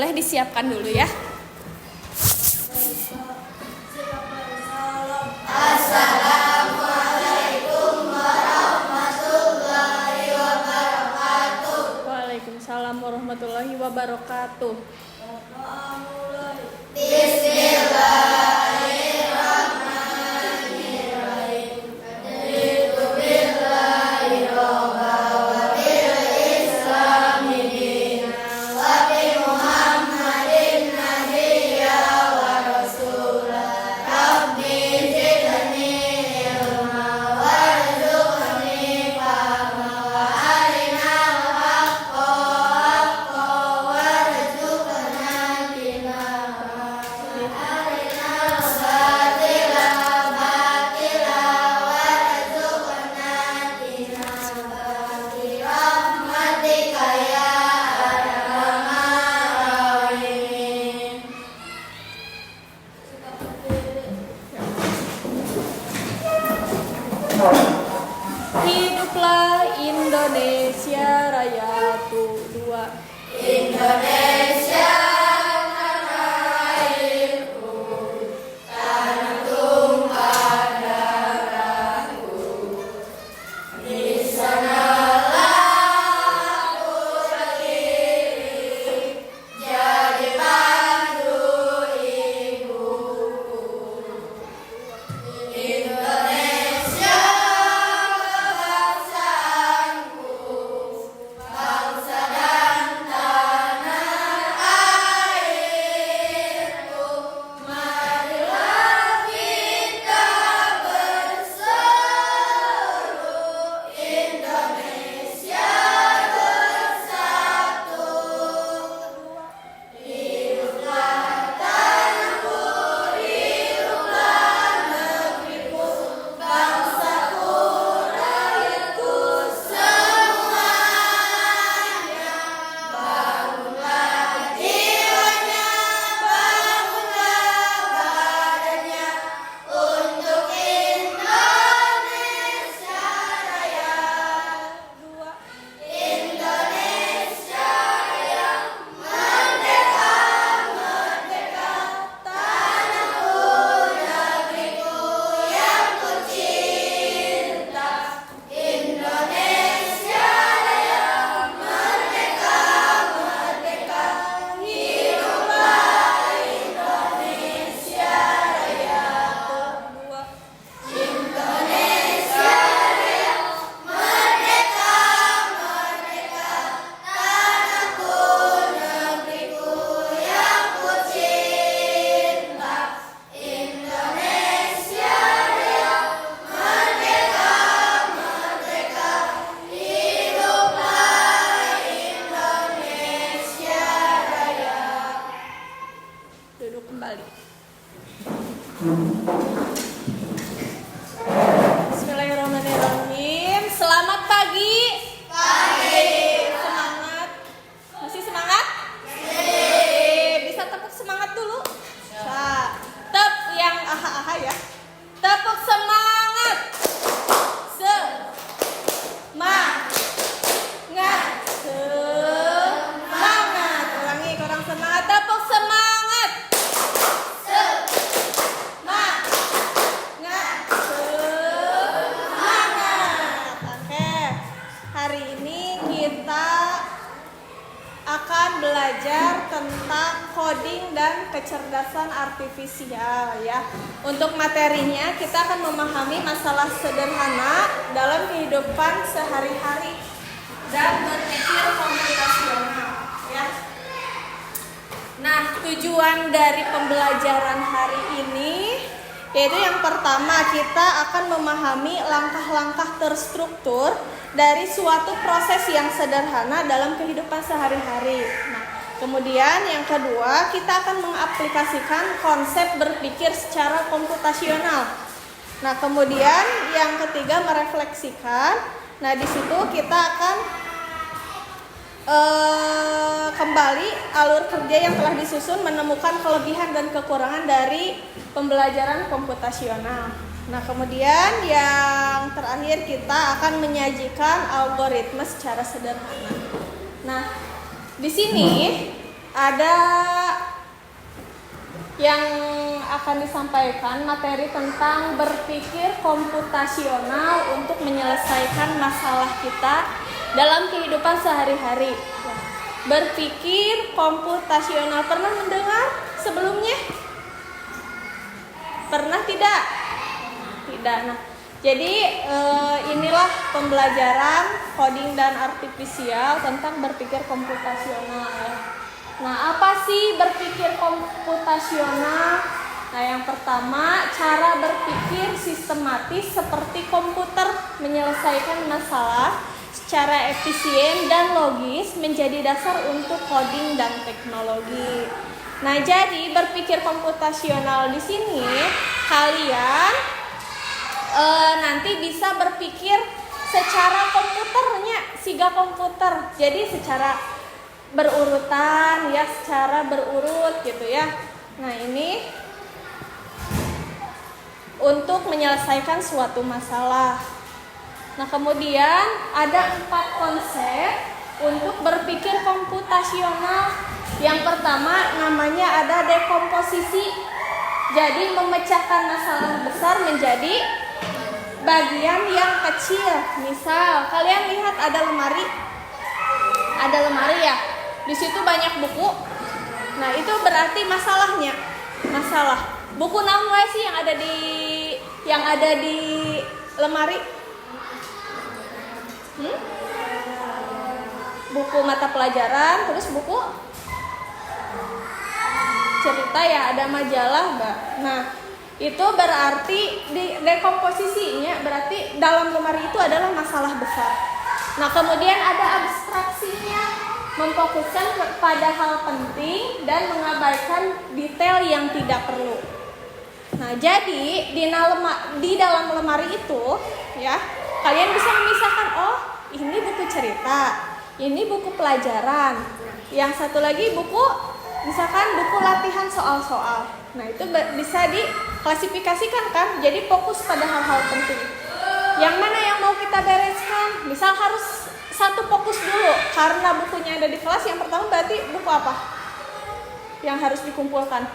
Boleh disiapkan dulu ya. Assalamualaikum warahmatullahi wabarakatuh. Waalaikumsalam warahmatullahi wabarakatuh. Bismillahirrahmanirrahim. Raditu billahi robba wa bil islami dina wa bi Muhammadin nabiyya wa rasula. Rabbi zidni ilma warzuqni fahma wa arinal haqqa haqqa warzuqna tibaa. Arinal batila batila warzuqna tinabaa. Birahmatika ya arhamar rahimin. Hiduplah Indonesia Raya dua. Indonesia tanah airku, tanah tumpah darahku. Di sanalah aku berdiri, jadi pandu ibuku. Indonesia kebangsaanku, bangsa dan tanah airku. Marilah kita berseru, Indonesia bersatu. Hiduplah tanahku, hiduplah negeriku, bangsaku, rakyatku semuanya. Bangunlah jiwanya, bangunlah badannya untuk Indonesia Raya. Indonesia yang merdeka, merdeka, tanahku, negeriku yang kucinta. Indonesia Raya, merdeka, merdeka, hiduplah Indonesia Raya. Indonesia Raya, merdeka, merdeka, tanahku, negeriku yang kucinta. Indonesia Raya, merdeka, merdeka, hiduplah Indonesia Raya. Duduk kembali. Bismillahirrahmanirrahim. Selamat pagi. Semangat. Masih semangat? Bisa tepuk semangat dulu? Bisa. Tep yang aha-aha ya. Tepuk semangat. Semangat. Semangat. Ulangi, kurang semangat. Tepuk semangat. Semangat. Semangat. Oke. Hari ini kita akan belajar tentang coding dan kecerdasan artifisial ya. Untuk materinya kita akan memahami masalah sederhana dalam kehidupan sehari-hari dan berpikir komputasional ya. Nah, tujuan dari pembelajaran hari ini yaitu yang pertama kita akan memahami langkah-langkah terstruktur dari suatu proses yang sederhana dalam kehidupan sehari-hari. Nah, kemudian yang kedua kita akan mengaplikasikan konsep berpikir secara komputasional. Nah, kemudian yang ketiga merefleksikan. Nah, di situ kita akan kembali alur kerja yang telah disusun, menemukan kelebihan dan kekurangan dari pembelajaran komputasional. Nah, kemudian yang terakhir kita akan menyajikan algoritma secara sederhana. Nah, di sini ada yang akan disampaikan materi tentang berpikir komputasional untuk menyelesaikan masalah kita dalam kehidupan sehari-hari. Berpikir komputasional, pernah mendengar sebelumnya? Pernah tidak? Tidak. Nah, jadi inilah pembelajaran coding dan artifisial tentang berpikir komputasional ya. Nah, apa sih berpikir komputasional? Nah, yang pertama, cara berpikir sistematis seperti komputer menyelesaikan masalah secara efisien dan logis menjadi dasar untuk coding dan teknologi. Nah, jadi berpikir komputasional di sini kalian nanti bisa berpikir secara komputernya, siga komputer. Jadi secara berurutan ya, secara berurut gitu ya. Nah, ini untuk menyelesaikan suatu masalah. Nah, kemudian ada 4 konsep untuk berpikir komputasional. Yang pertama namanya ada dekomposisi. Jadi memecahkan masalah besar menjadi bagian yang kecil. Misal kalian lihat ada lemari. Ada lemari ya. Di situ banyak buku. Nah, itu berarti masalahnya. Masalah. Buku naon wae sih yang ada di lemari? Buku mata pelajaran, terus buku cerita ya, ada majalah, Mbak. Nah, itu berarti di dekomposisinya berarti dalam lemari itu adalah masalah besar. Nah, kemudian ada abstraksinya, memfokuskan pada hal penting dan mengabaikan detail yang tidak perlu. Nah, jadi di dalam lemari itu ya, kalian bisa memisahkan, oh, ini buku cerita, ini buku pelajaran, yang satu lagi buku, misalkan buku latihan soal-soal. Nah, itu bisa diklasifikasikan kan, jadi fokus pada hal-hal penting. Yang mana yang mau kita bereskan? Misal harus satu fokus dulu, karena bukunya ada di kelas. Yang pertama berarti buku apa yang harus dikumpulkan?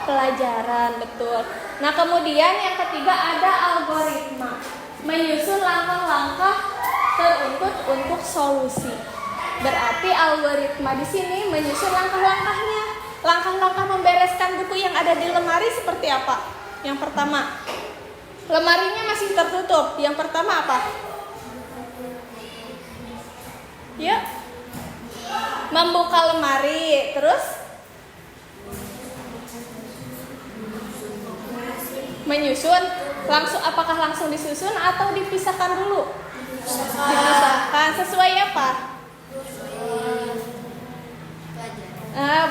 Pelajaran, betul. Nah, kemudian yang ketiga ada algoritma, menyusun langkah-langkah teruntut untuk solusi. Berarti algoritma di sini menyusun langkah-langkahnya. Langkah-langkah membereskan buku yang ada di lemari seperti apa? Yang pertama, lemarinya masih tertutup. Yang pertama apa? Ya, membuka lemari. Terus menyusun. Apakah langsung disusun atau dipisahkan dulu? Dipisahkan. Sesuai apa?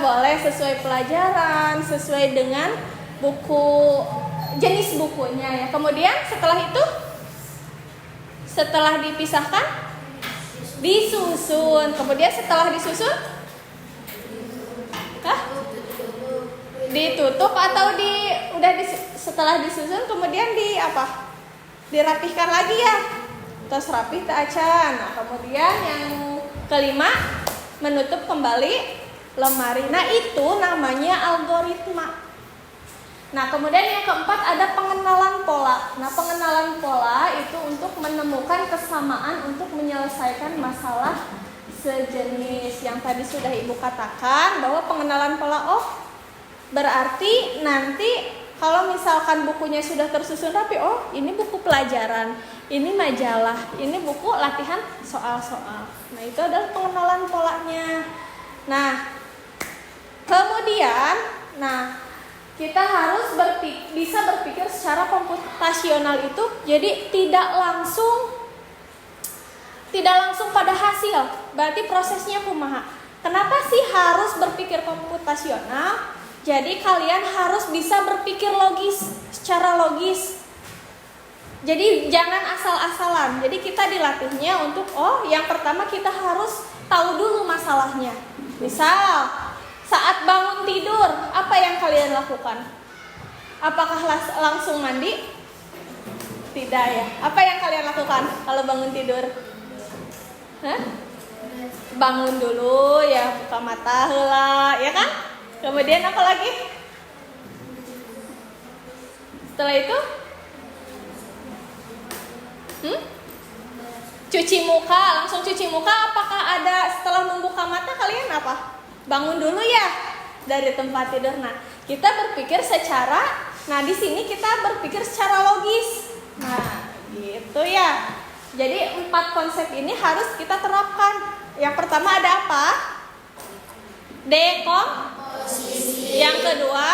Boleh sesuai pelajaran, sesuai dengan buku, jenis bukunya ya. Kemudian setelah dipisahkan, disusun. Kemudian setelah disusun, ditutup atau setelah disusun kemudian dirapihkan lagi ya. Terus rapih tak acan. Nah, kemudian yang kelima, menutup kembali lemari. Nah, itu namanya algoritma. Nah, kemudian yang keempat ada pengenalan pola. Nah, pengenalan pola itu untuk menemukan kesamaan untuk menyelesaikan masalah sejenis. Yang tadi sudah Ibu katakan bahwa pengenalan pola, berarti nanti kalau misalkan bukunya sudah tersusun rapi, ini buku pelajaran, ini majalah, ini buku latihan soal-soal. Nah, itu adalah pengenalan polanya. Nah, kemudian, kita harus bisa berpikir secara komputasional itu, jadi tidak langsung pada hasil. Berarti prosesnya kumaha. Kenapa sih harus berpikir komputasional? Jadi kalian harus bisa berpikir secara logis. Jadi jangan asal-asalan. Jadi kita dilatihnya untuk yang pertama kita harus tahu dulu masalahnya. Misal saat bangun tidur, apa yang kalian lakukan? Apakah langsung mandi? Tidak ya. Apa yang kalian lakukan kalau bangun tidur? bangun dulu ya, buka mata heula, ya kan? Kemudian apa lagi? Setelah itu cuci muka, langsung cuci muka. Apakah ada setelah membuka mata kalian apa? Bangun dulu ya dari tempat tidur. Nah, kita berpikir secara, di sini kita berpikir secara logis. Nah, gitu ya. Jadi 4 konsep ini harus kita terapkan. Yang pertama ada apa? Dekomposisi. Yang kedua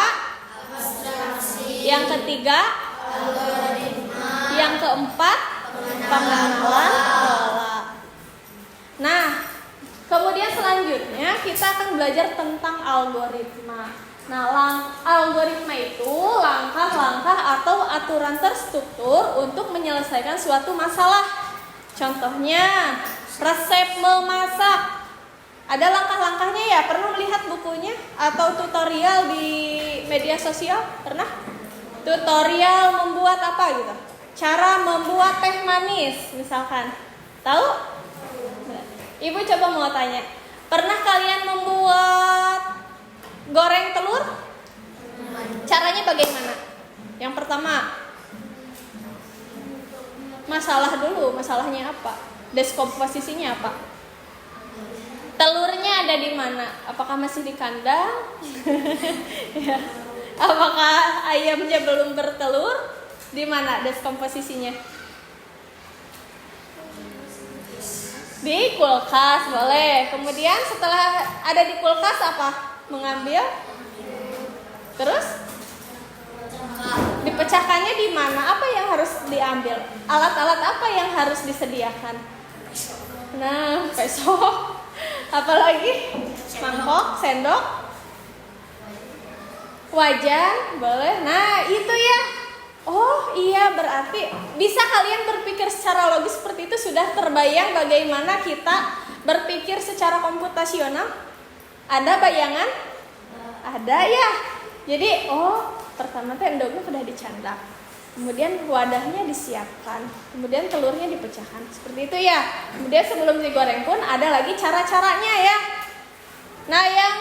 abstraksi. Yang ketiga algoritma. Yang keempat pengenalan pola. Nah, kemudian selanjutnya kita akan belajar tentang algoritma. Nah, algoritma itu langkah-langkah atau aturan terstruktur untuk menyelesaikan suatu masalah. Contohnya, resep memasak. Ada langkah-langkahnya ya? Pernah melihat bukunya atau tutorial di media sosial? Pernah? Tutorial membuat apa gitu? Cara membuat teh manis misalkan. Tahu? Ibu coba mau tanya. Pernah kalian membuat goreng telur? Caranya bagaimana? Yang pertama, masalah dulu, masalahnya apa? Deskomposisinya apa? Telurnya ada di mana? Apakah masih di kandang? Ya. Apakah ayamnya belum bertelur? Di mana deskomposisinya? Di kulkas, boleh. Kemudian setelah ada di kulkas apa? Mengambil? Terus? Dipecahkannya di mana? Apa yang harus diambil? Alat-alat apa yang harus disediakan? Nah, pesok. Apalagi? Mangkok, sendok, wajan, boleh. Nah, itu ya. Oh iya, berarti bisa kalian berpikir secara logis seperti itu. Sudah terbayang bagaimana kita berpikir secara komputasional? Ada bayangan? Ada ya. Jadi, pertama tuh endoknya sudah dicandak. Kemudian wadahnya disiapkan. Kemudian telurnya dipecahkan. Seperti itu ya. Kemudian sebelum digoreng pun ada lagi cara-caranya ya. Nah, yang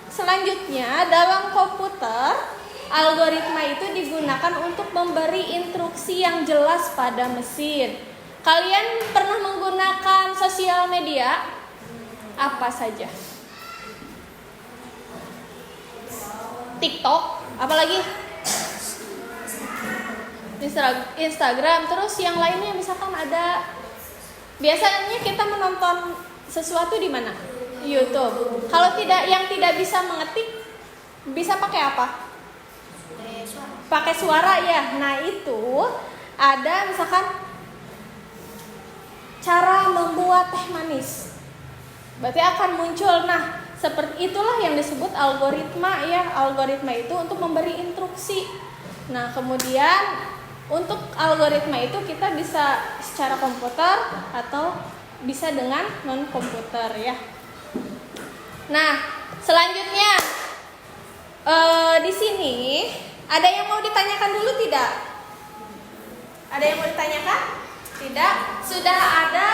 selanjutnya dalam komputer, algoritma itu digunakan untuk memberi instruksi yang jelas pada mesin. Kalian pernah menggunakan sosial media? Apa saja? TikTok, apalagi? Instagram, terus yang lainnya misalkan ada. Biasanya kita menonton sesuatu di mana? YouTube. Kalau yang tidak bisa mengetik, bisa pakai apa? Pakai suara ya. Nah, itu ada misalkan cara membuat teh manis. Berarti akan muncul. Nah, seperti itulah yang disebut algoritma ya. Algoritma itu untuk memberi instruksi. Nah, kemudian untuk algoritma itu kita bisa secara komputer atau bisa dengan non komputer ya. Nah, selanjutnya di sini ada yang mau ditanyakan dulu tidak? Ada yang mau ditanyakan? Tidak. Sudah ada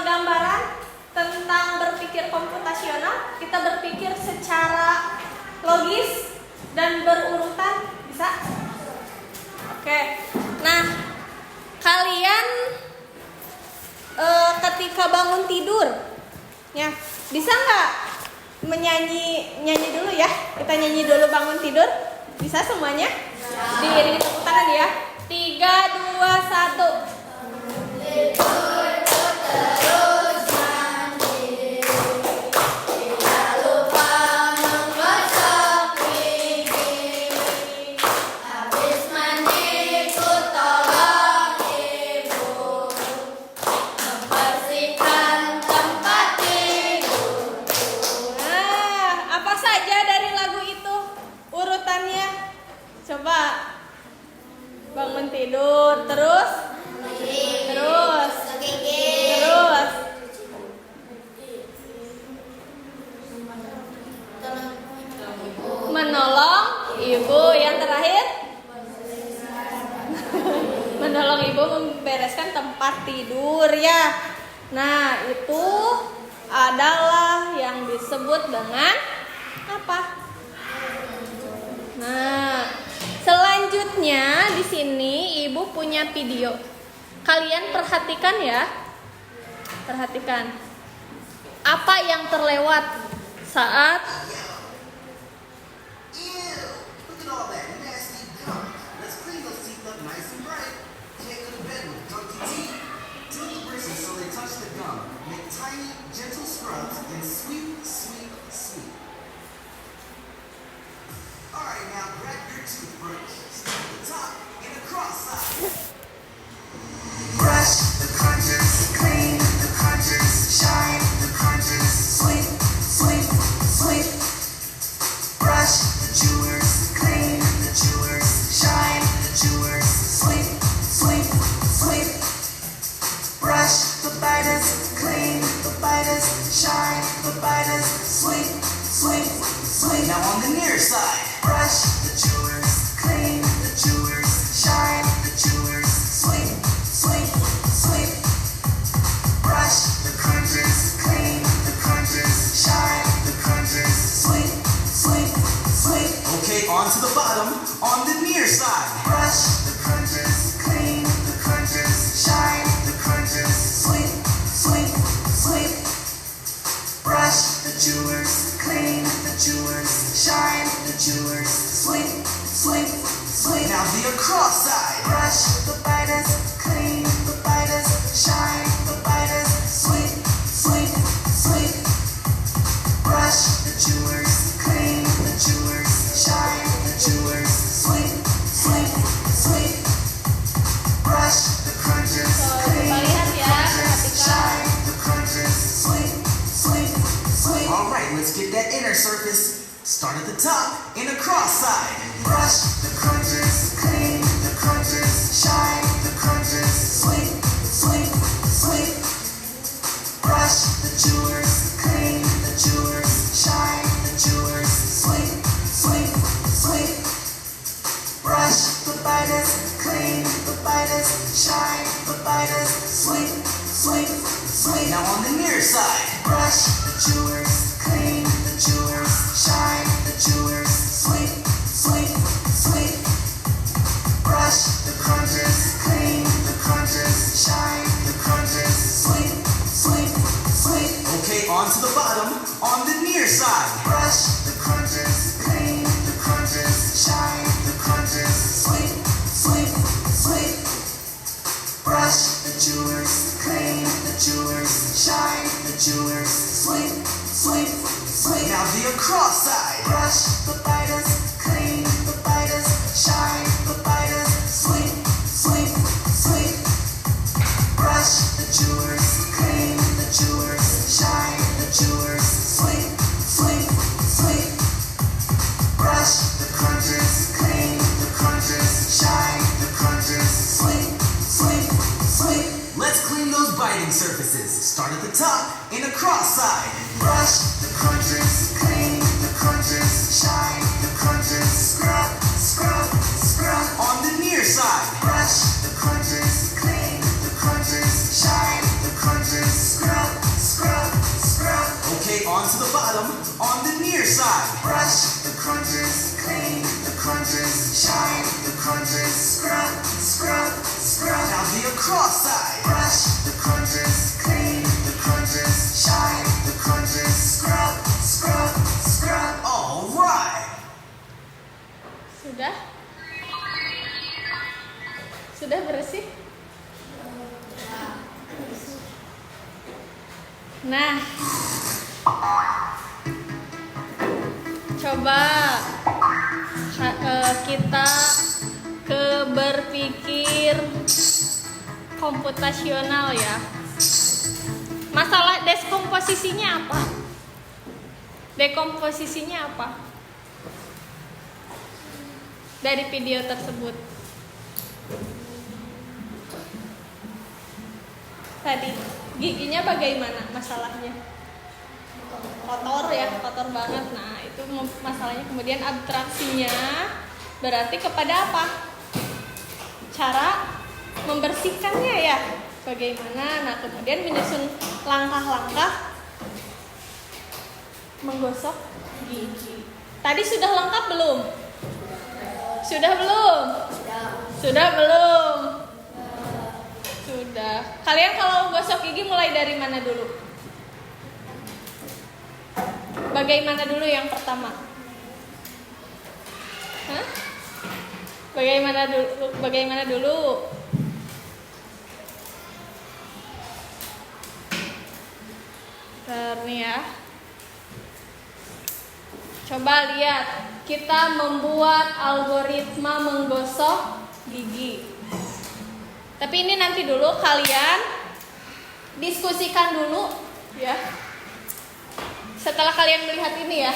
gambaran tentang berpikir komputasional. Kita berpikir secara logis dan berurutan, bisa? Oke. Nah, kalian ketika bangun tidur, ya, bisa nggak nyanyi dulu ya? Kita nyanyi dulu bangun tidur. Bisa semuanya? Diiringi tepuk tangan ya. 3, 2, 1. Terus mandi, tidak lupa menggosok gigi. Habis mandi ku tolong ibu membersihkan tempat tidur. Nah, apa saja dari lagu itu urutannya? Coba. Bangun tidur, terus menolong ibu. Yang terakhir menolong ibu membereskan tempat tidur ya. Nah, itu adalah yang disebut dengan apa? Nah, selanjutnya di sini Ibu punya video. Kalian perhatikan ya. Perhatikan. Apa yang terlewat saat Look at all that nasty gum. Let's clean those teeth up nice and bright. Can't go to bed with dirty teeth. Till the bristles so they touch the gum. Make tiny, gentle scrubs and sweep, sweep, sweep. Alright, now grab your toothbrush. Start at the top and across side. Brush the crunchers, clean the crunchers, shine the crunchers, sweep, sweep, sweep. Brush the chewers, clean the chewers, shine the chewers, sweep, sweep, sweep. Brush the biters, clean the biters, shine the biters, sweep, sweep, sweep. Now on the near side. Brush the chewers, clean the chewers, shine the chewers, sweep, sweep, sweep. Brush the crunchers, clean the crunchers, shine the crunchers, sweep, sweep, sweep. Okay, on to the bottom, on the near side. Brush the crunchers, clean the crunchers, shine the crunchers, sweep, sweep, sweep. Brush the chewers, clean the chewers, shine the chewers, sweep, sweep, sweep. Now the across side. Brush the biters, clean the biters, shine the biters, sweep, sweep, sweep. Brush the chewers, clean the chewers, shine the chewers, sweep, sweep, sweep. Brush the crunchers, clean the crunchers, shine the crunchers, sweep, sweep, sweep. All right, let's get that inner surface. Start at the top and across side. Brush the crunchers, clean the crunchers, shine the crunchers, sweep, sweep, sweep. Brush the chewers, clean the chewers, shine the chewers, sweep, sweep, sweep. Brush the biters, clean the biters, shine the biters, sweep, sweep, sweep. Now on the near side. Brush the chewers, clean the chewers, shine the chewers, sweep, sweep, sweep. Brush the crunchers, clean the crunchers, shine the crunchers, sweep, sweep, sweep. Okay, on to the bottom, on the near side. Brush the crunchers, clean the crunchers, shine the crunchers, sweep, sweep, sweep. Brush the chewers, clean the chewers, shine the chewers, sweep, sweep, sweep. Now the across side. Brush the biters, clean the biters, shine the biters, sweep, sweep, sweep. Brush the chewers, clean the chewers, shine the chewers, sweep, sweep, sweep. Brush the crunchers, clean the crunchers, shine the crunchers, sweep, sweep, sweep. Let's clean those biting surfaces. Start at the top and across side. Brush the crunchers, clean the crunchers, shine the crunchers, scrub, scrub, scrub. On the near side. Brush the crunchers, clean the crunchers, shine the crunchers, scrub, scrub, scrub. Okay, on to the bottom, on the near side. Brush the crunchers, clean the crunchers, shine the crunchers, scrub, scrub, scrub. Now the across side. Brush the crunchers, clean the crunchers, shine the crunchers, scrub, scrub, scrub. All right. sudah? Sudah bersih? Nah, coba kita ke berpikir komputasional ya. Masalah dekomposisinya apa? Dekomposisinya apa? Dari video tersebut. Tadi giginya bagaimana masalahnya? Kotor ya, kotor banget. Nah, itu masalahnya. Kemudian abstraksinya berarti kepada apa? Cara membersihkannya ya. Bagaimana? Nah, kemudian menyusun langkah-langkah menggosok gigi. Tadi sudah lengkap belum? Sudah belum? Sudah belum? Sudah. Kalian kalau gosok gigi mulai dari mana dulu? Bagaimana dulu yang pertama? Hah? Bagaimana dulu? Bentar nih ya. Coba lihat, kita membuat algoritma menggosok gigi. Tapi ini nanti dulu kalian diskusikan dulu ya. Setelah kalian melihat ini ya,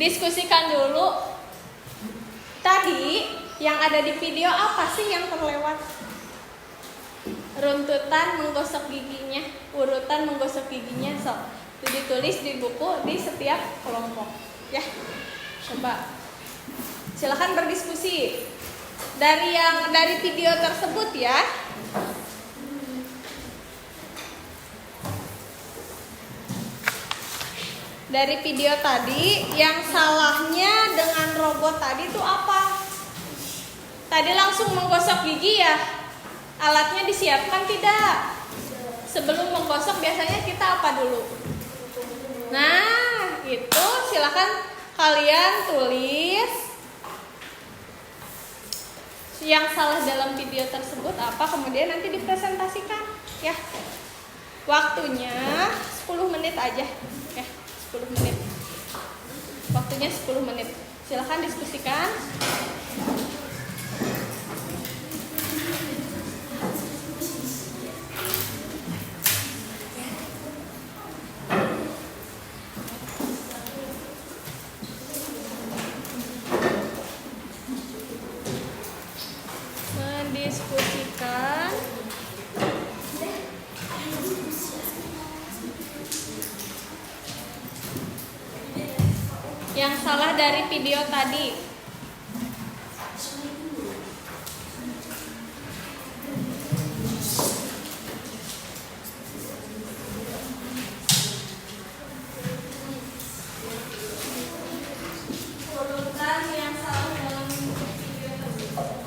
diskusikan dulu. Tadi yang ada di video apa sih yang terlewat? Runtutan menggosok giginya, urutan menggosok giginya, sok itu ditulis di buku di setiap kelompok ya. Coba silakan berdiskusi dari video tersebut ya. Dari video tadi, yang salahnya dengan robot tadi itu apa? Tadi langsung menggosok gigi ya. Alatnya disiapkan tidak? Sebelum menggosok biasanya kita apa dulu? Nah, itu silakan kalian tulis yang salah dalam video tersebut apa, kemudian nanti dipresentasikan ya. Waktunya 10 menit aja ya. 10 menit. Waktunya 10 menit. Silakan diskusikan. Mendiskusikan yang salah dari video tadi. Urutan yang salah dalam video tersebut.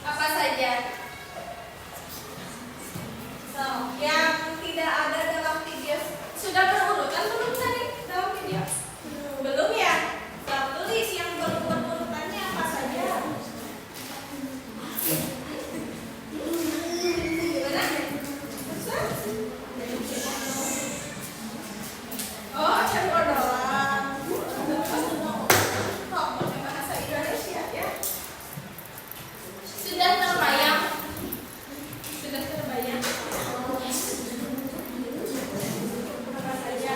Apa saja? So, yang tidak ada dalam video sudah berurutan belum tadi dalam video? Belum ya? Nah, tulis yang belum berurutannya apa saja? Gimana? Bisa? Oh, campur doang. Oh, pakai bahasa Indonesia ya. Sudah terbayang? Sudah terbayang? Apa saja?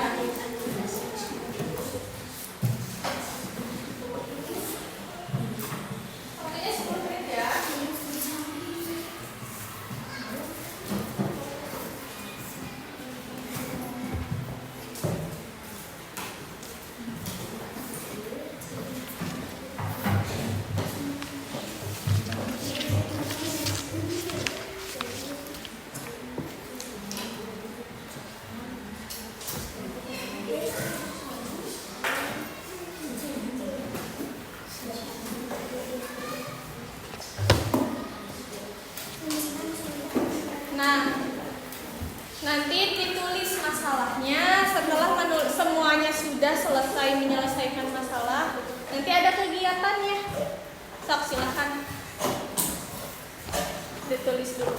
Waktunya 10 menit ya. Nah, nanti ditulis masalahnya setelah semuanya sudah selesai menyelesaikan masalah. Nanti ada kegiatannya. Sok, silakan ditulis dulu.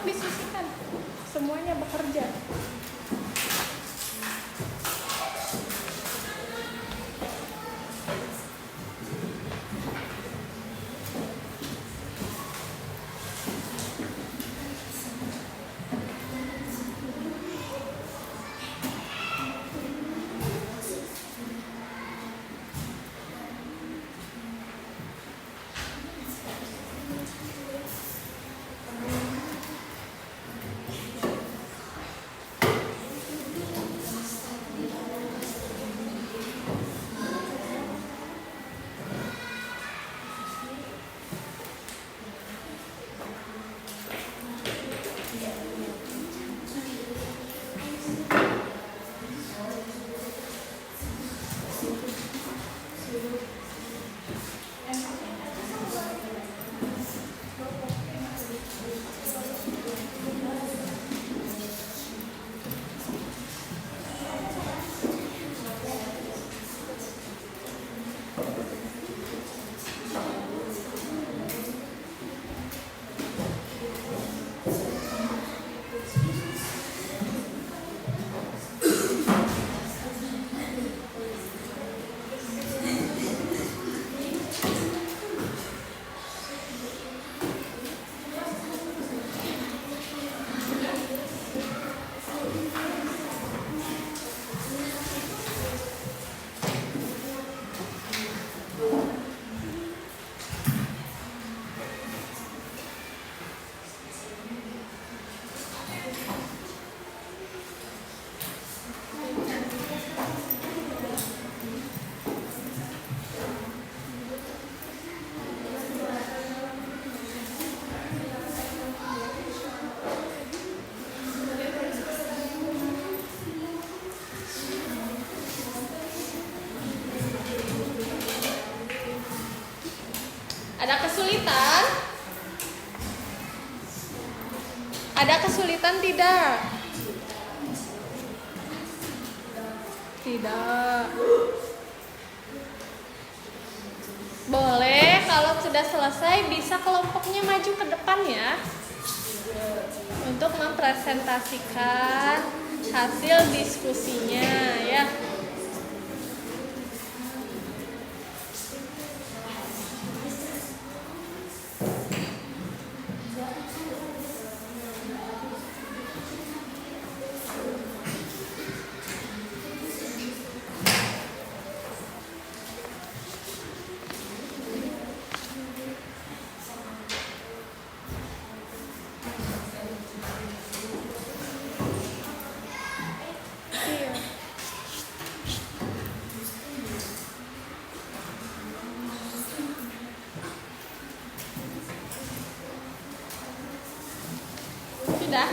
diskusikan. Semuanya bekerja. Ada kesulitan? Ada kesulitan tidak? Tidak. Boleh kalau sudah selesai bisa kelompoknya maju ke depan ya. Untuk mempresentasikan hasil diskusinya ya. Sudah?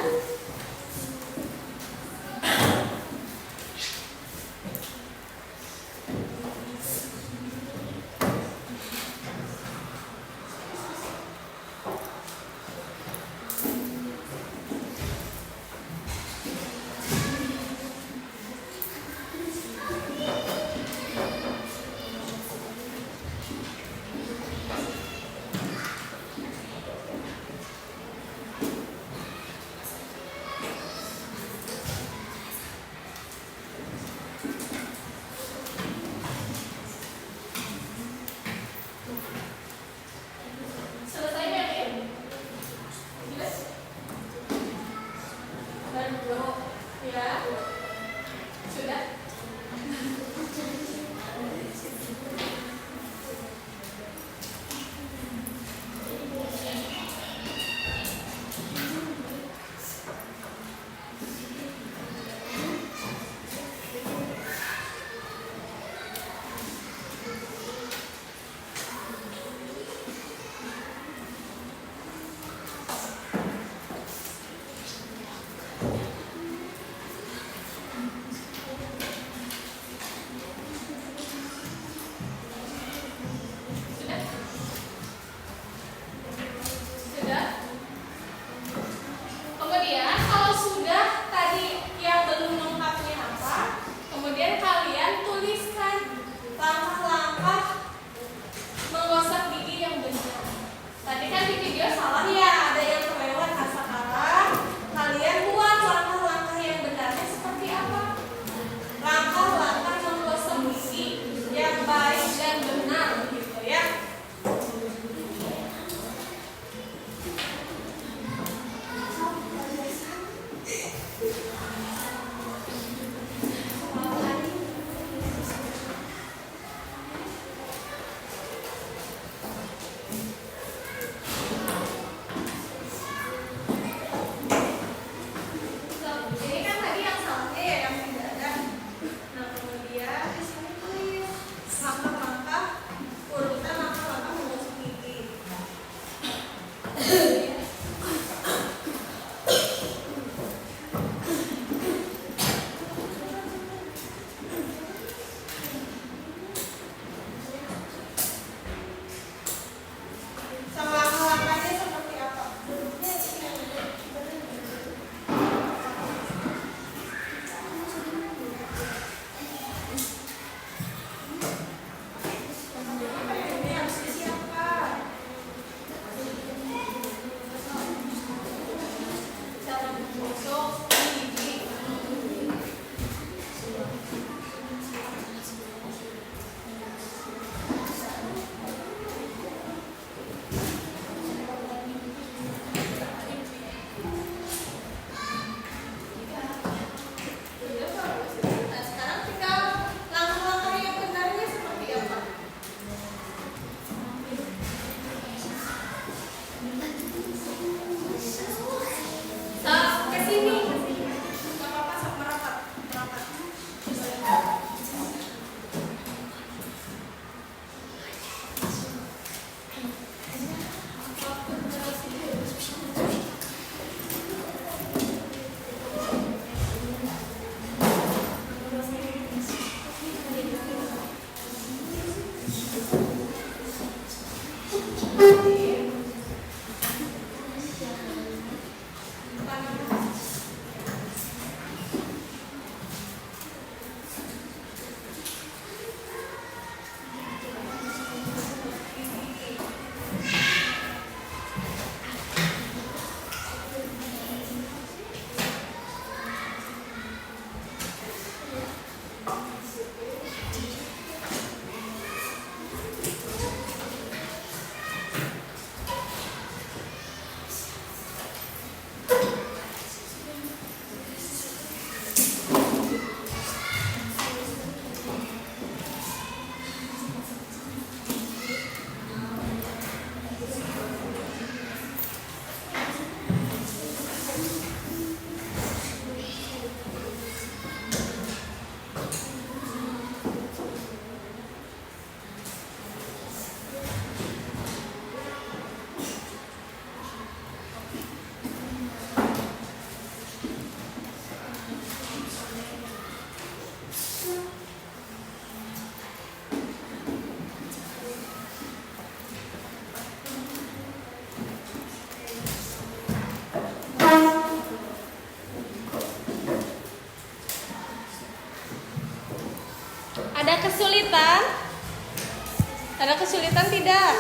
Ada kesulitan tidak?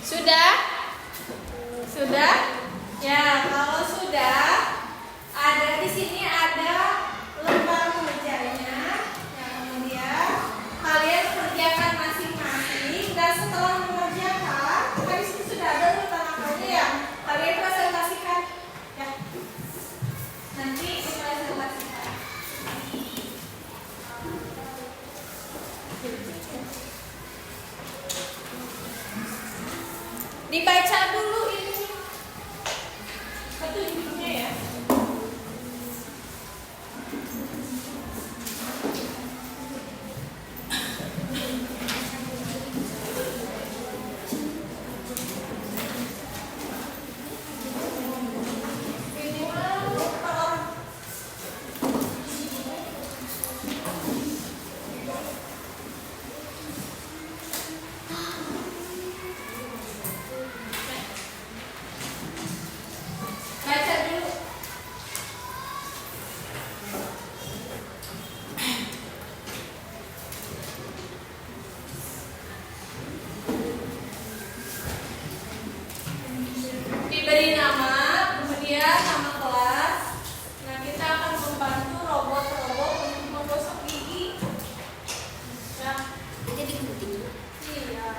Sudah? Sudah? Ya, kalau sudah, ada di sini ada lembar pengerjaannya. Ya, kemudian kalian kerjakan masing-masing dan setelah mengerjakan, di sini sudah ada urutan angkanya ya. Kalian presentasikan. Ya. Nanti dipresentasikan. Dibaca dulu ini petunjuknya ya. Baca dulu. Diberi nama, kemudian nama kelas. Nah, kita akan membantu robot-robot untuk menggosok gigi. Ya. Jadi penting. Iya.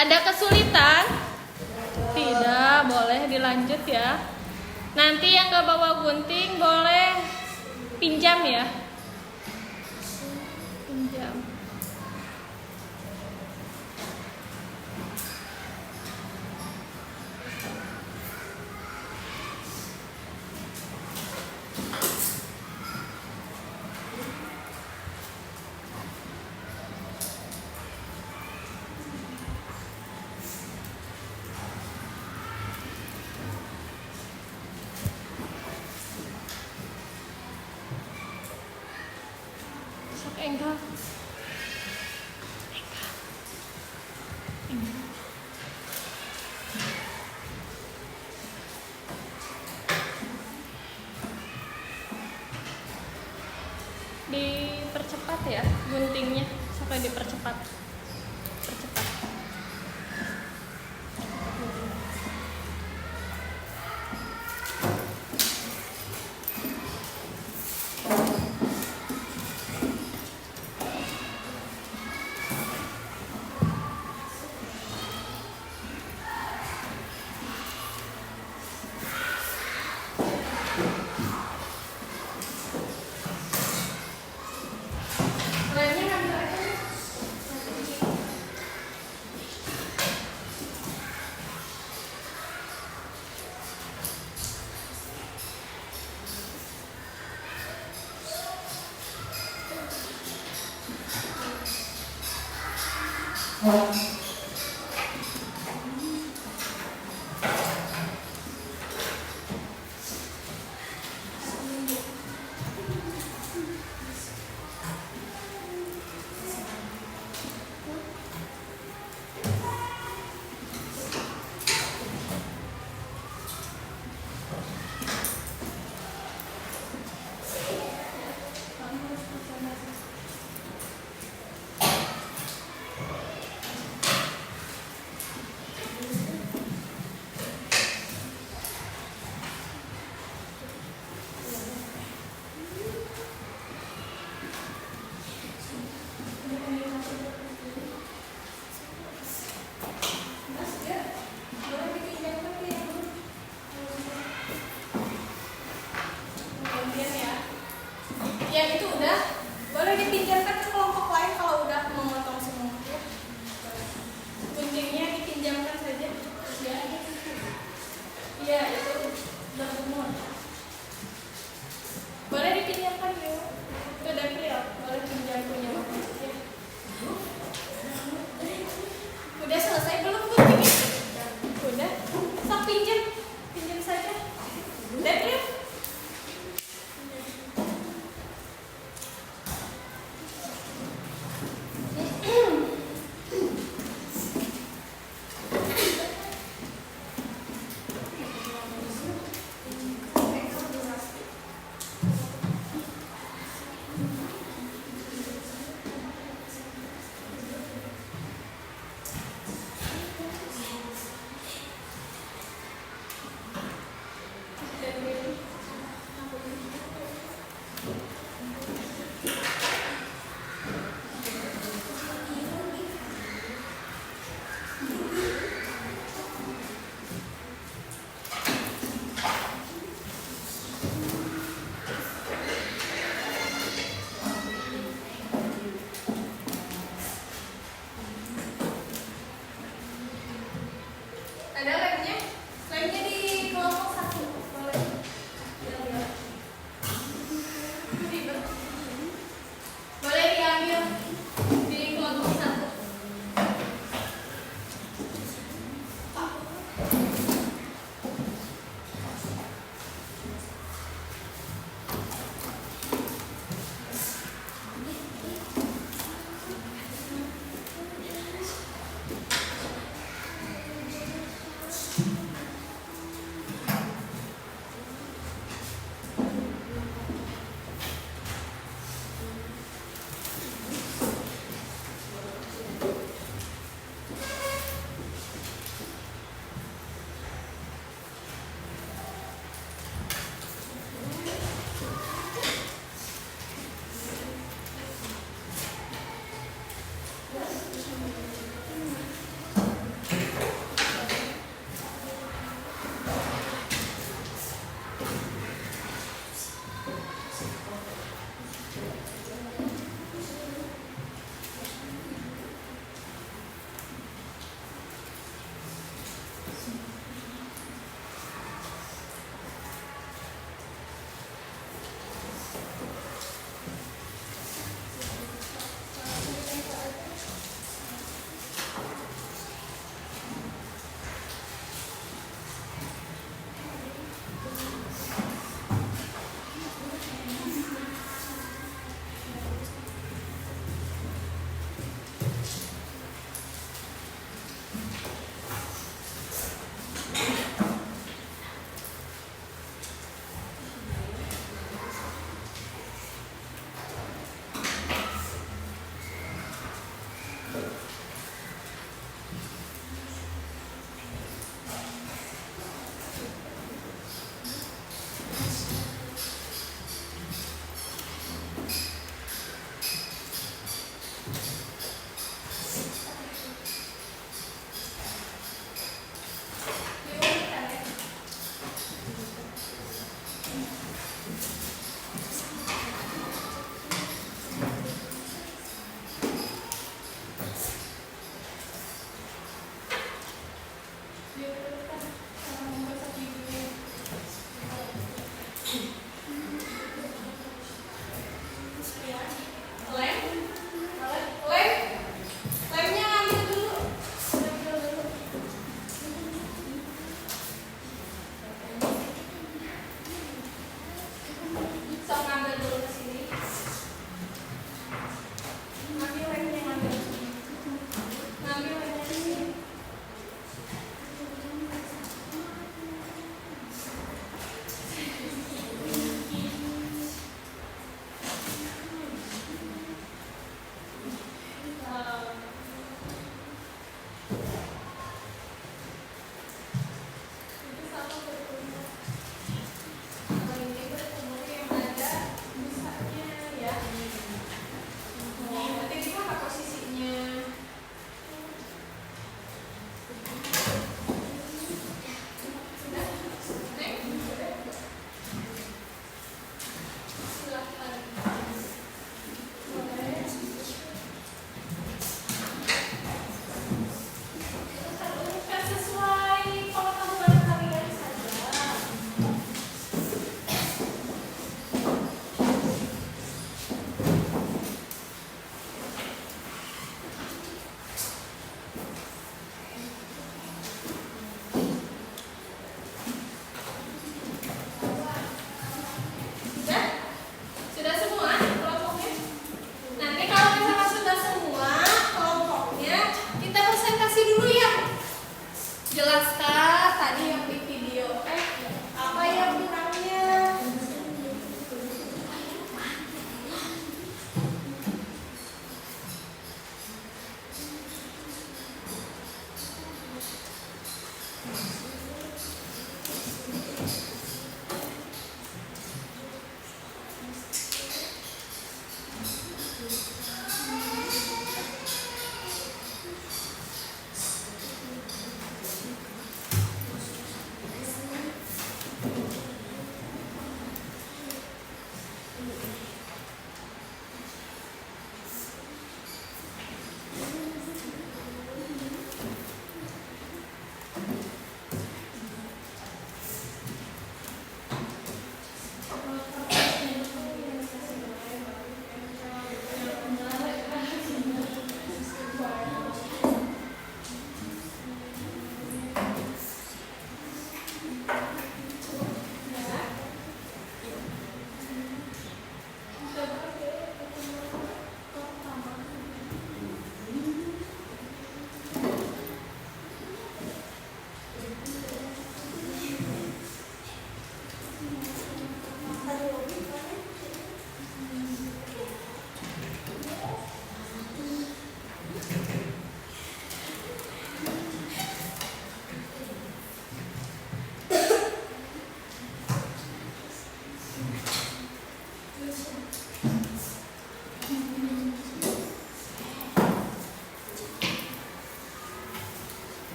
Ada kesulitan? Tidak, boleh dilanjut ya. Nanti yang gak bawa gunting boleh pinjam ya. Pinjam. Sok enggak. Dipercepat ya guntingnya sampai dipercepat. Percepat.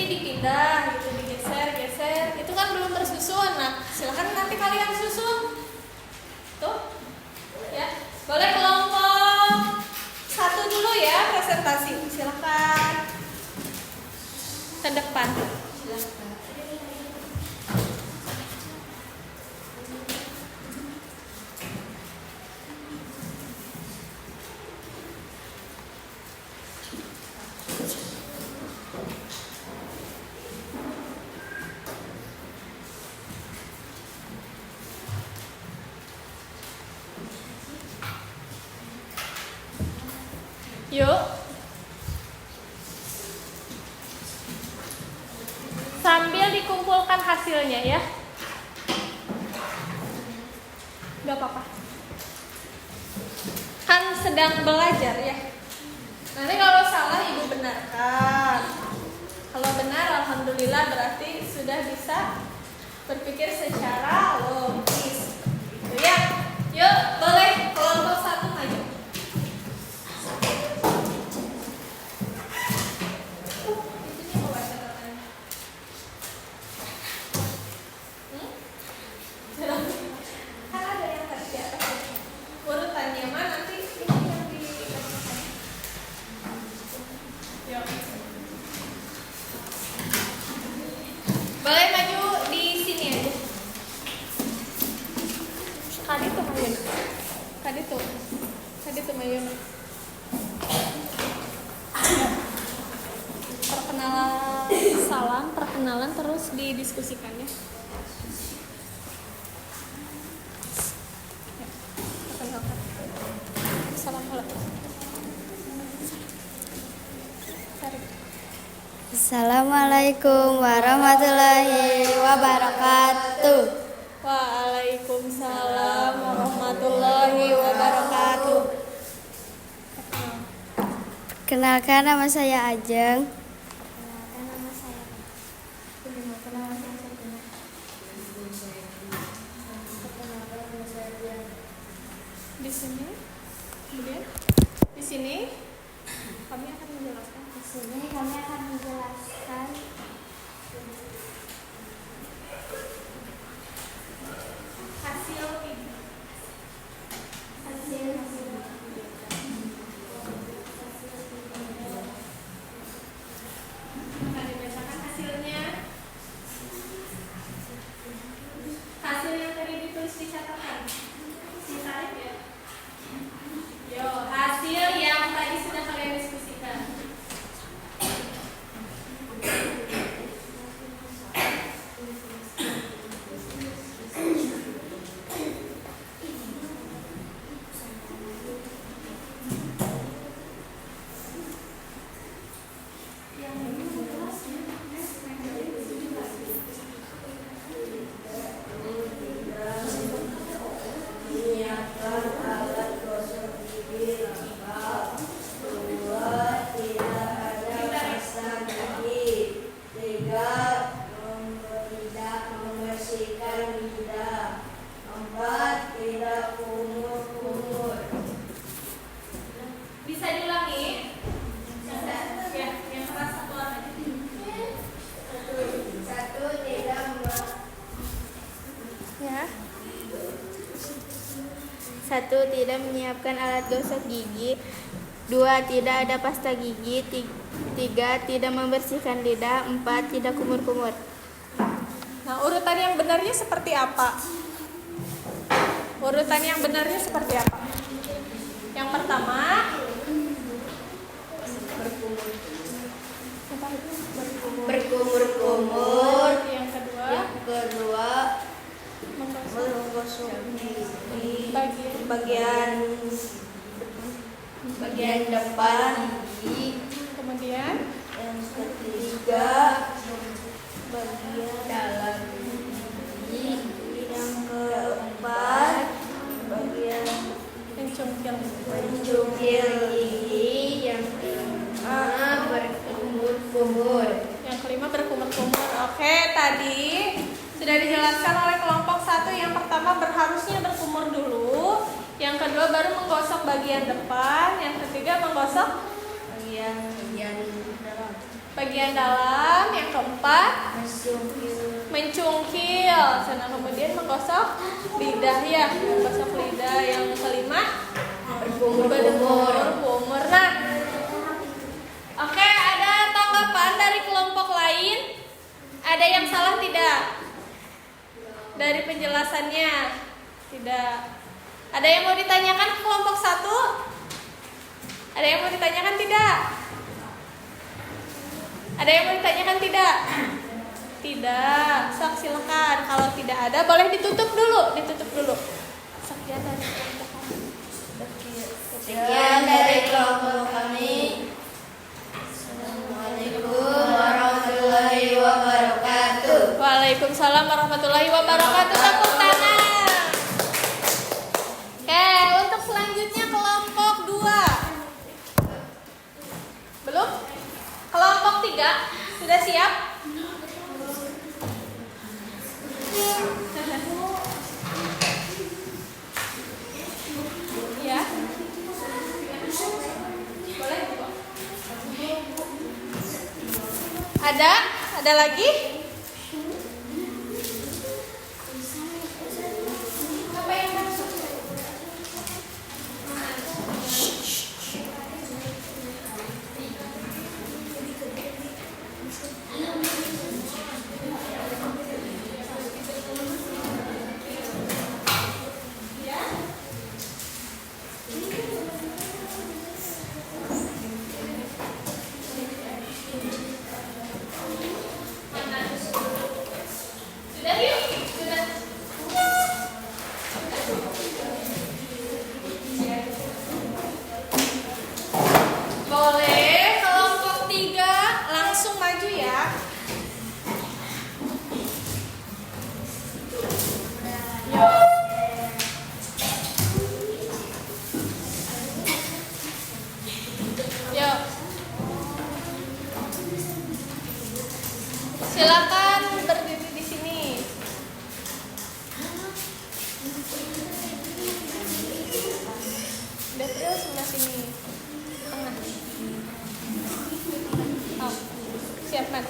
dipindah gitu, geser. Itu kan belum tersusun. Nah, silakan nanti kalian susun. Tuh. Ya. Boleh kelompok 1 dulu ya presentasi. Silakan. Ke depan. Yuk. Sambil dikumpulkan hasilnya ya. Gak apa-apa. Kan sedang belajar ya. Nanti kalau salah ibu benarkan. Kalau benar alhamdulillah berarti sudah bisa berpikir secara logis. Gitu ya. Yuk, boleh kelompok 1 maju. Boleh maju di sini aja. Kadi tuh Mayun. Perkenalan terus didiskusikannya. Ya, perkenalkan. Assalamualaikum. Assalamualaikum warahmatullahi wabarakatuh. Waalaikumsalam warahmatullahi wabarakatuh. Kenalkan, nama saya Ajeng. Di sini, kemudian di sini kami akan menjelaskan. Hasil akan dibacakan hasilnya. Hasil yang tadi ditulis di catatan. Ditarik ya. Yo, hasil yang tadi sudah kalian diskusikan. Bisa diulangi? Ya, yang keras satu lagi. Ya. 1. Tidak menyiapkan alat gosok gigi. 2. Tidak ada pasta gigi. 3. Tidak membersihkan lidah. 4. Tidak kumur-kumur. Nah, urutan yang benarnya seperti apa? Urutan yang benarnya seperti apa? Yang pertama, Berkumur-kumur. yang kedua, Kedua, menggosok menggosok bagian, bagian depan gigi. kemudian Yang ketiga, bagian dalam gigi. Yang keempat, bagian mencungkil. mencungkil gigi. Yang kelima, berkumur-kumur. Yang kelima berkumur-kumur. Oke, tadi sudah dijelaskan oleh kelompok 1. Yang pertama harusnya berkumur dulu. Yang kedua baru menggosok bagian depan. Yang ketiga menggosok Bagian dalam. bagian dalam. Yang keempat, mencungkil. Nah, kemudian menggosok lidah ya, menggosok lidah. Yang kelima, berkumur. Nah, oke, ada tanggapan dari kelompok lain? Ada yang salah tidak? Dari penjelasannya? Tidak. Ada yang mau ditanyakan ke kelompok 1? Ada yang mau ditanyakan tidak? Ada yang mau ditanyakan tidak? Tidak. Sok silakan. Kalau tidak ada boleh ditutup dulu. Sekian dari kelompok kami. Sekian dari kelompok kami. Assalamualaikum warahmatullahi wabarakatuh. Waalaikumsalam warahmatullahi wabarakatuh. Tepuk tangan. Oke, untuk selanjutnya kelompok 2. Belum? Kelompok 3 sudah siap? Ya. Boleh? Ada lagi? Apa yang masuk? Sudah yuk? Sudah. Boleh, kelompok 3 langsung maju ya. Yuk. Silakan berdiri di sini. Detail sebelah sini. Tengah. Oh. Siap, Mas.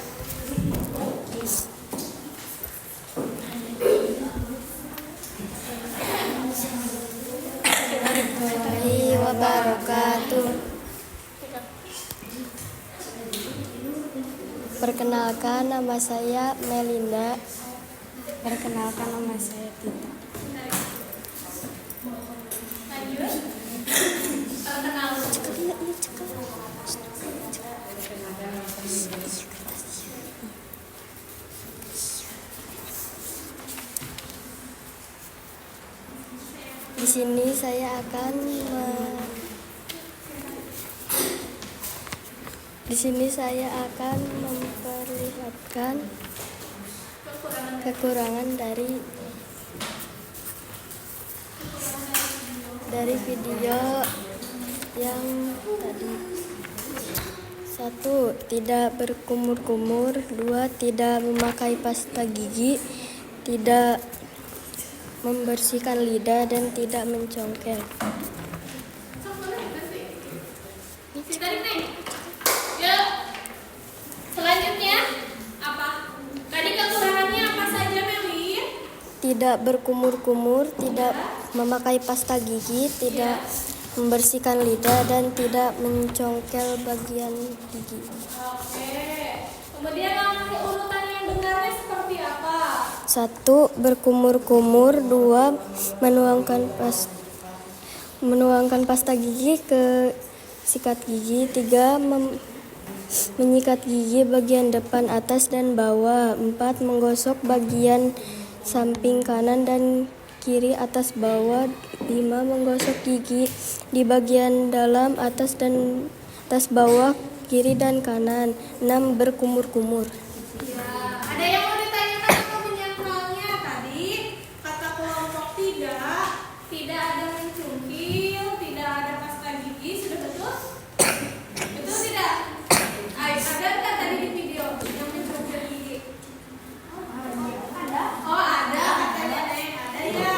Warahmatullahi wabarakatuh. Perkenalkan, nama saya Melinda. Perkenalkan, nama saya Tita. Lanjut. Perkenalan. Di sini saya akan memperlihatkan kekurangan dari video yang tadi. 1. Tidak berkumur-kumur. 2. Tidak memakai pasta gigi. Tidak membersihkan lidah dan tidak mencongkel. Tarik nih. Yuk. Selanjutnya apa? Tadi kekurangannya apa saja, Meli? Tidak berkumur-kumur, tidak memakai pasta gigi, tidak membersihkan lidah dan tidak mencongkel bagian gigi. Oke. Kemudian urutan yang benarnya seperti apa? 1. Berkumur-kumur. 2. Menuangkan pasta gigi ke sikat gigi. 3. Menyikat gigi bagian depan, atas dan bawah. 4. Menggosok bagian samping kanan dan kiri, atas bawah. 5. Menggosok gigi di bagian dalam, atas dan atas bawah, kiri dan kanan. 6. Berkumur-kumur. Ya, ada yang mau ditanyakan apa menyangkalnya? Tadi kata kelompok 3 tidak ada mencungkil, tidak ada pasta gigi, sudah betul? Betul tidak? Ada nggak tadi di video yang mencungkil gigi? Ada? Oh ada, katanya ada yang ada ya.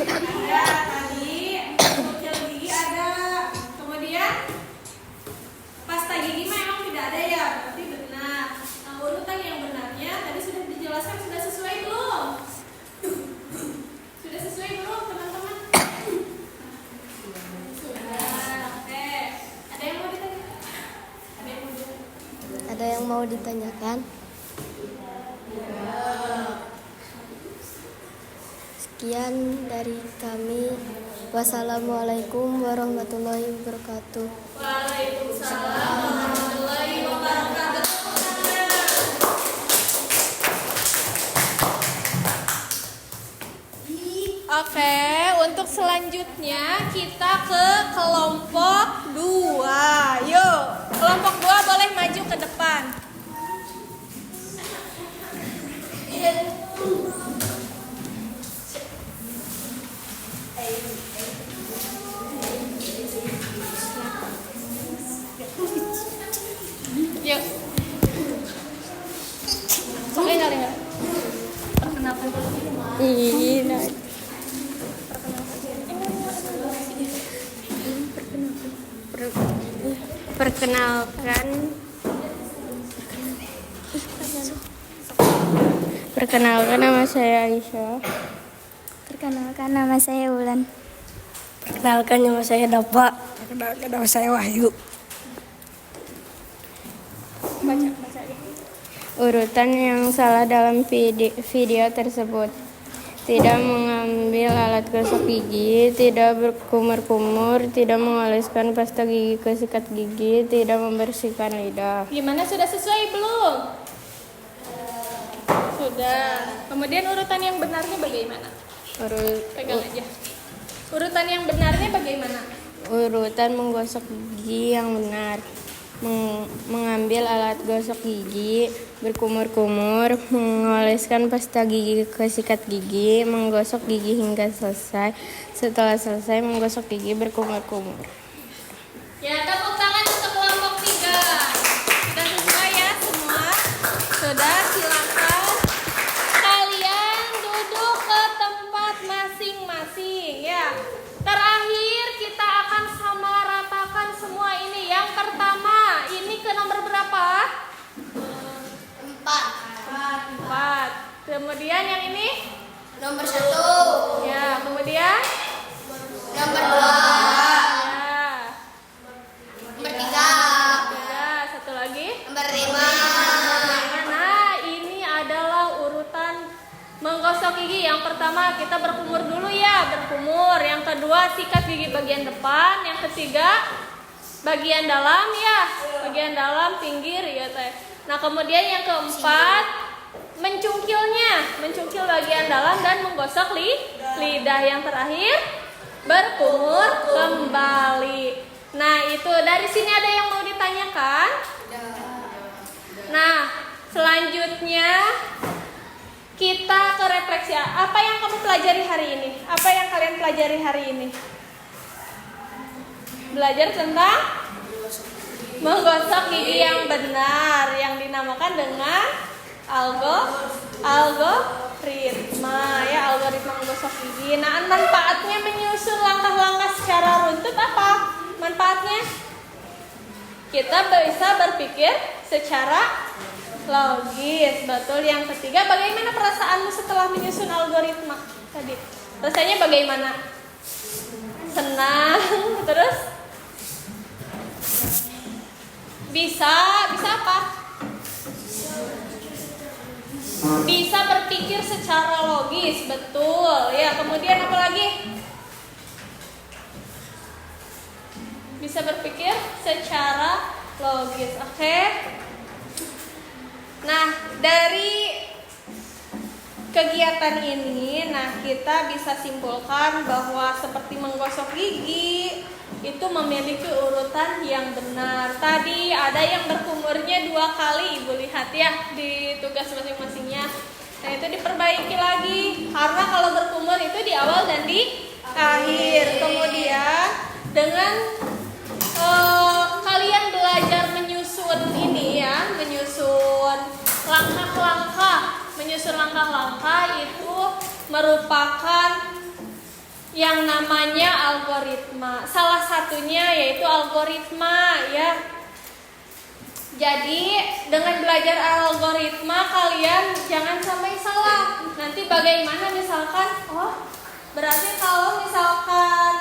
Ada tadi mencungkil gigi ada. Kemudian pasta gigi memang tidak ada ya, berarti benar. ditanyakan? Sekian dari kami. Wassalamualaikum warahmatullahi wabarakatuh. Waalaikumsalam warahmatullahi wabarakatuh. Oke, untuk selanjutnya kita ke kelompok 2. Yuk, kelompok 2 boleh maju ke depan. Yuk. Dengar. Perkenalkan dulu. Iya. Perkenalkan nama saya Aisyah. Perkenalkan nama saya Wulan. Perkenalkan nama saya Dapa. Perkenalkan nama saya Wahyu. Baca. Urutan yang salah dalam video tersebut: tidak mengambil alat gosok gigi, tidak berkumur-kumur, tidak mengoleskan pasta gigi ke sikat gigi, tidak membersihkan lidah. Gimana, sudah sesuai belum? Sudah. Kemudian urutan yang benarnya bagaimana? Pegang aja. Urutan yang benarnya bagaimana? Urutan menggosok gigi yang benar: mengambil alat gosok gigi, berkumur-kumur, mengoleskan pasta gigi ke sikat gigi, menggosok gigi hingga selesai. Setelah selesai menggosok gigi, berkumur-kumur. Ya, tepuk tangan untuk kelompok 3. Sudah sesuai ya semua? Sudah, silakan. Kalian duduk ke tempat masing-masing ya. Terakhir kita akan samaratakan semua ini. Yang pertama, ini ke nomor berapa? 4. Kemudian yang ini? Nomor 1. Ya, kemudian? Nomor 2. Ya. Nomor 3. Ya, satu lagi. Nomor 5. Nah, ini adalah urutan menggosok gigi. Yang pertama kita berkumur dulu ya, berkumur. Yang kedua sikat gigi bagian depan. Yang ketiga bagian dalam ya, bagian dalam pinggir ya teh. Nah kemudian yang keempat mencungkil bagian dalam dan menggosok lidah. Yang terakhir berkumur kembali. Nah itu, dari sini ada yang mau ditanyakan? Nah selanjutnya kita ke refleksi. Apa yang kamu pelajari hari ini? Apa yang kalian pelajari hari ini? Belajar tentang menggosok gigi yang benar, yang dinamakan dengan algoritma ya, algoritma menggosok gigi. Nah, manfaatnya menyusun langkah-langkah secara runtut apa? Manfaatnya kita bisa berpikir secara logis. Betul. Yang ketiga, bagaimana perasaanmu setelah menyusun algoritma tadi? Rasanya bagaimana? Senang. Terus bisa apa? Bisa berpikir secara logis. Betul ya. Kemudian apa lagi? Bisa berpikir secara logis. Oke. Nah, dari kegiatan ini, kita bisa simpulkan bahwa seperti menggosok gigi itu memiliki urutan yang benar. Tadi ada yang berkumurnya 2 kali, Ibu lihat ya di tugas masing-masingnya. Nah itu diperbaiki lagi, karena kalau berkumur itu di awal dan di akhir. Kemudian dengan kalian belajar menyusun ini ya, menyusun langkah-langkah itu merupakan yang namanya algoritma. Salah satunya yaitu algoritma ya. Jadi dengan belajar algoritma kalian jangan sampai salah. Nanti bagaimana misalkan, berarti kalau misalkan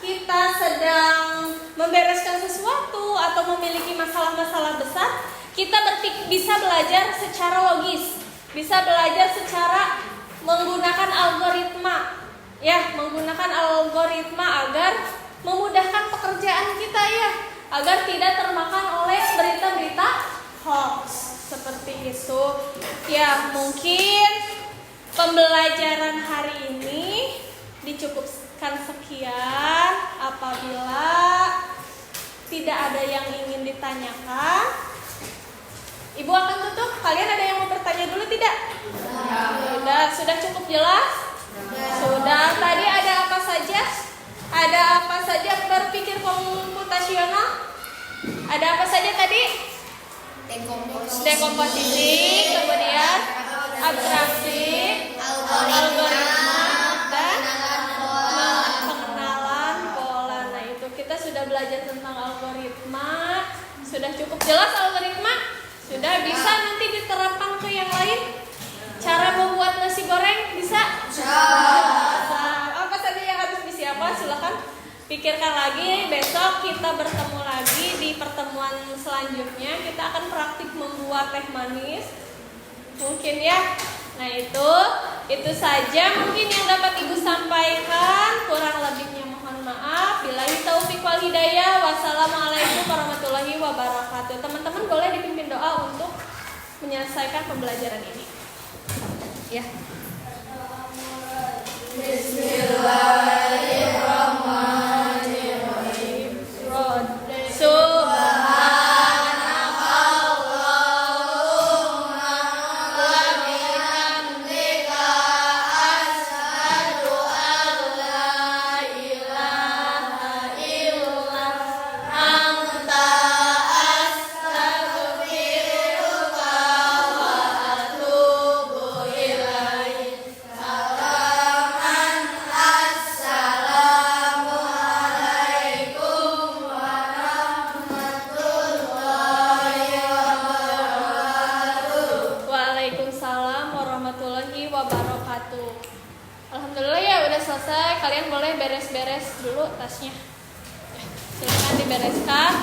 kita sedang membereskan sesuatu atau memiliki masalah-masalah besar, kita bisa belajar secara logis, bisa belajar secara menggunakan algoritma, ya, menggunakan algoritma agar memudahkan pekerjaan kita ya, agar tidak termakan oleh berita-berita hoax seperti itu. Ya, mungkin pembelajaran hari ini dicukupkan sekian. Apabila tidak ada yang ingin ditanyakan, Ibu akan tutup. Kalian ada yang mau bertanya dulu tidak? Sudah cukup jelas? Sudah. Tadi ada apa saja? Ada apa saja berpikir komputasional? Ada apa saja tadi? Dekomposisi, kemudian abstraksi, algoritma, dan pengenalan pola. Nah, itu kita sudah belajar tentang algoritma. Sudah cukup jelas algoritma? Sudah bisa nanti diterapkan ke yang lain? Cara membuat nasi goreng bisa? Apa saja yang harus disiapkan? Silakan pikirkan lagi. Besok kita bertemu lagi di pertemuan selanjutnya. Kita akan praktik membuat teh manis. Mungkin ya. Nah, itu saja mungkin yang dapat Ibu sampaikan. Kurang lebihnya mohon maaf. Billahi taufiq wal hidayah. Wassalamualaikum warahmatullahi wabarakatuh. Teman-teman boleh dipimpin doa untuk menyelesaikan pembelajaran ini. Ya. Bismillahirrahmanirrahim. Subhanakallahumma wa bihamdika asyhadu an la ilaha illa anta astaghfiruka wa atubu ilaik. Assalamualaikum warahmatullahi wabarakatuh. Waalaikumsalam warahmatullahi wabarakatuh. Alhamdulillah ya udah selesai. Kalian boleh beres-beres dulu tasnya. Silakan dibereskan.